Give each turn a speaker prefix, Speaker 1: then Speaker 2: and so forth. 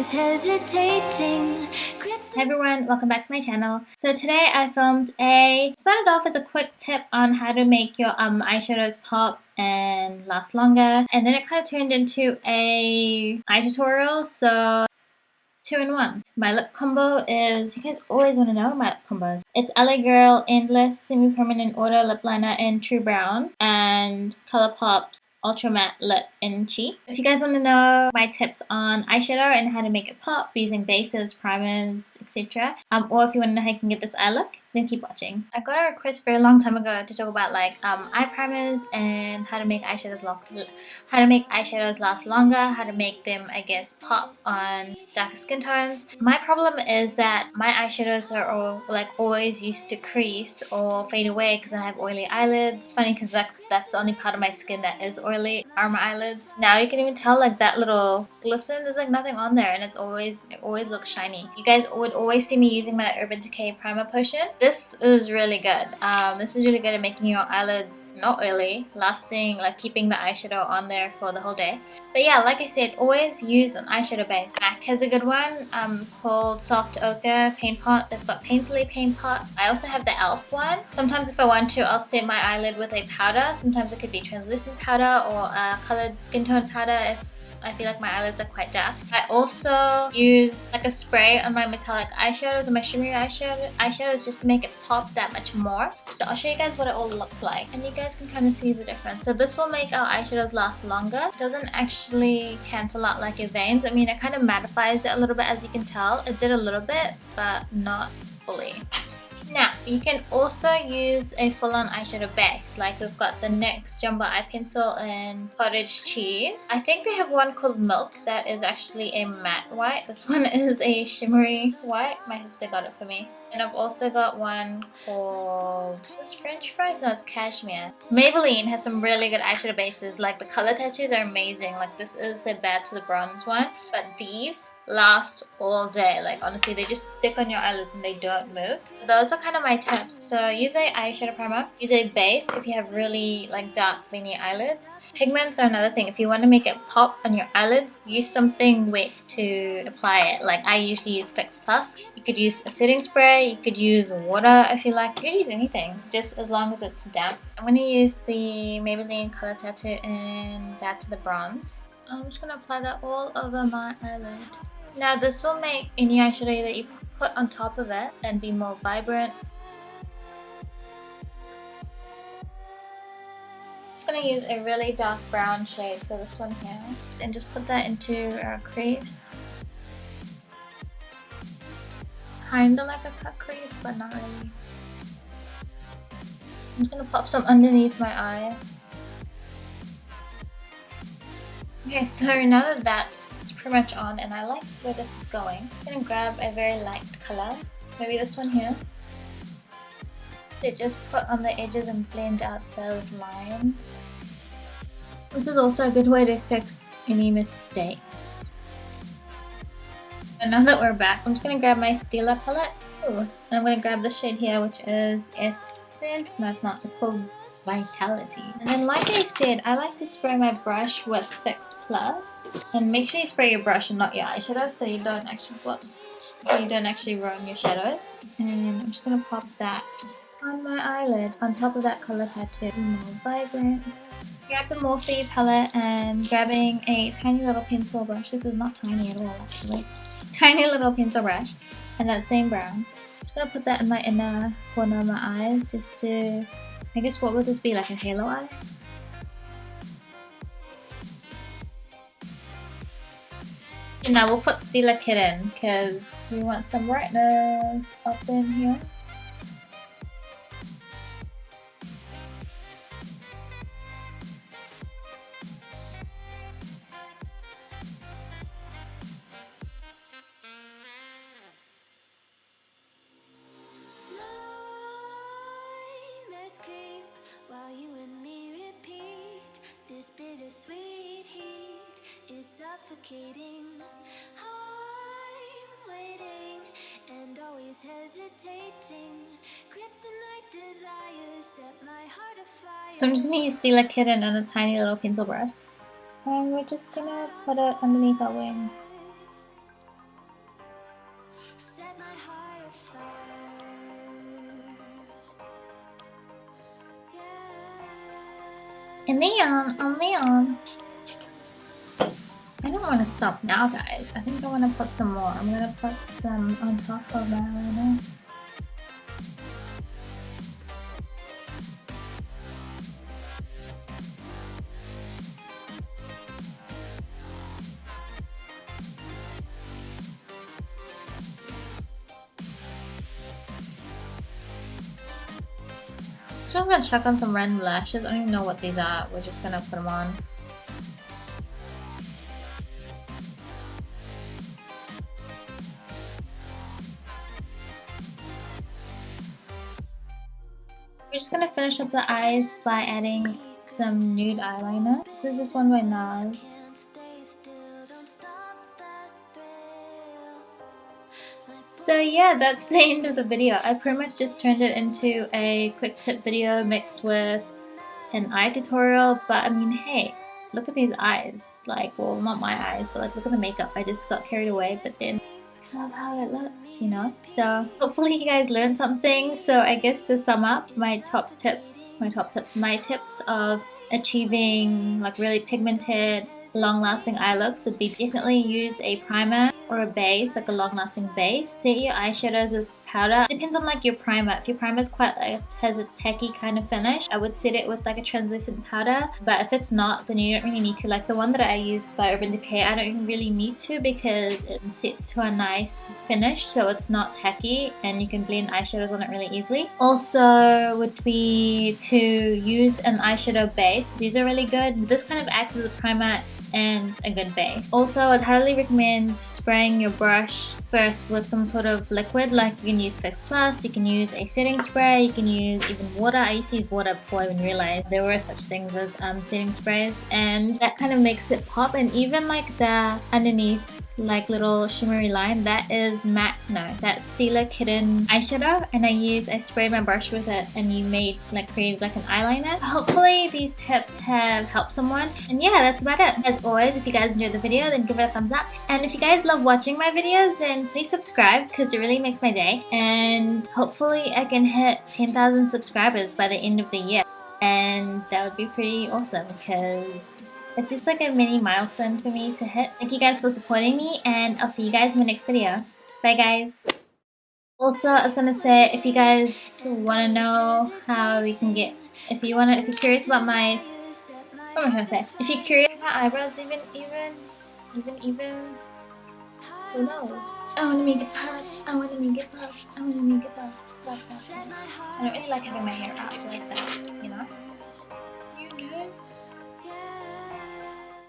Speaker 1: always hesitating.
Speaker 2: Hey everyone, welcome back to my channel. So today I started off as a quick tip on how to make your eyeshadows pop and last longer, and then it kind of turned into a eye tutorial, so 2 in 1. My lip combo is, you guys always want to know my lip combos. It's LA Girl Endless Semi-Permanent Order Lip Liner in True Brown and Colourpop's Ultra Matte Lip in Cheap. If you guys want to know my tips on eyeshadow and how to make it pop using bases, primers, etc., or if you want to know how you can get this eye look, then keep watching. I got a request for a long time ago to talk about eye primers and how to make eyeshadows last longer, how to make them, I guess, pop on darker skin tones. My problem is that my eyeshadows are all always used to crease or fade away because I have oily eyelids. It's funny because that's the only part of my skin that is oily are my eyelids. Now you can even tell that little glisten, there's nothing on there, and it always looks shiny. You guys would always see me using my Urban Decay primer potion. This is really good. This is really good at making your eyelids not oily, lasting, keeping the eyeshadow on there for the whole day. But yeah, like I said, always use an eyeshadow base. MAC has a good one called Soft Ochre Paint Pot. They've got Painterly Paint Pot. I also have the e.l.f. one. Sometimes if I want to, I'll set my eyelid with a powder. Sometimes it could be translucent powder or a colored skin tone powder if I feel like my eyelids are quite dark. I also use a spray on my metallic eyeshadows and my shimmery eyeshadows just to make it pop that much more. So I'll show you guys what it all looks like and you guys can kind of see the difference. So this will make our eyeshadows last longer. It doesn't actually cancel out like your veins. I mean, it kind of mattifies it a little bit, as you can tell. It did a little bit, but not fully. Now, you can also use a full-on eyeshadow base, we've got the NYX Jumbo Eye Pencil in Cottage Cheese. I think they have one called Milk that is actually a matte white. This one is a shimmery white. My sister got it for me. And I've also got one called, is this French fries? No, it's Cashmere. Maybelline has some really good eyeshadow bases. The color tattoos are amazing. This is the Bad to the Bronze one. But these last all day. Honestly, they just stick on your eyelids and they don't move. Those are kind of my tips. So use a eyeshadow primer, use a base if you have really dark veiny eyelids. Pigments are another thing. If you want to make it pop on your eyelids, use something wet to apply it. I usually use Fix Plus. You could use a setting spray, you could use water if you like. You could use anything, just as long as it's damp. I'm going to use the Maybelline Color Tattoo in Bad to the Bronze. I'm just going to apply that all over my eyelid. Now this will make any eyeshadow that you put on top of it and be more vibrant. I'm just going to use a really dark brown shade, so this one here, and just put that into our crease. Kinda like a cut crease, but not really. I'm just going to pop some underneath my eye. Okay, so now that that's pretty much on and I like where this is going, I'm going to grab a very light color, maybe this one here, to just put on the edges and blend out those lines. This is also a good way to fix any mistakes. And now that we're back, I'm just going to grab my Stila palette. Ooh, and I'm going to grab this shade here, which is Essence. No, it's not. It's called Vitality. And then, like I said, I like to spray my brush with Fix Plus. And make sure you spray your brush and not your eyeshadow so you don't actually ruin your shadows. And I'm just going to pop that on my eyelid on top of that color tattoo. More vibrant. Grab the Morphe palette and grabbing a tiny little pencil brush. This is not tiny at all, actually. Tiny little pencil brush and that same brown. I'm just going to put that in my inner corner of my eyes just to, I guess, what would this be, like a halo eye? And now we'll put Stila Kit in because we want some brightness up in here.
Speaker 1: While you and me repeat, this bittersweet heat is suffocating. I'm waiting and always hesitating. Kryptonite desires set my heart afire.
Speaker 2: So I'm just going to use Stila Kitten and a tiny little pencil brush. And we're just going to put it underneath our wing. And then, I don't want to stop now, guys. I think I want to put some more. I'm going to put some on top of that eyeliner. So I'm gonna chuck on some random lashes. I don't even know what these are. We're just gonna put them on. We're just gonna finish up the eyes by adding some nude eyeliner. This is just one by NARS. So yeah, that's the end of the video. I pretty much just turned it into a quick tip video mixed with an eye tutorial, but I mean, hey, look at these eyes. Like, well, not my eyes, but like, look at the makeup. I just got carried away, but then I love how it looks, you know? So hopefully you guys learned something. So I guess to sum up, my tips of achieving like really pigmented, long-lasting eye looks would be definitely use a primer or a base, like a long-lasting base. Set your eyeshadows with powder. Depends on like your primer. If your primer is quite like has a tacky kind of finish, I would set it with like a translucent powder. But if it's not, then you don't really need to. Like the one that I used by Urban Decay, I don't even really need to because it sets to a nice finish, so it's not tacky and you can blend eyeshadows on it really easily. Also would be to use an eyeshadow base. These are really good. This kind of acts as a primer and a good base. Also, I'd highly recommend spraying your brush first with some sort of liquid. Like you can use Fix Plus, you can use a setting spray, you can use even water. I used to use water before I even realized there were such things as setting sprays, and that kind of makes it pop. And even like the underneath like little shimmery line, that's Stila Kitten eyeshadow, and I sprayed my brush with it and created like an eyeliner. Hopefully these tips have helped someone, and yeah, that's about it. As always, if you guys enjoyed the video, then give it a thumbs up, and if you guys love watching my videos, then please subscribe because it really makes my day. And hopefully I can hit 10,000 subscribers by the end of the year, and that would be pretty awesome because it's just like a mini milestone for me to hit. Thank you guys for supporting me, and I'll see you guys in my next video. Bye guys! Also, I was gonna say, if you guys wanna know how we can get, if you're curious about my, what am I trying to say? If you're curious about eyebrows even, who knows? I wanna make it pop, I wanna make it pop, I wanna make it pop, pop, pop, pop. I don't really like having my hair up like that, you know?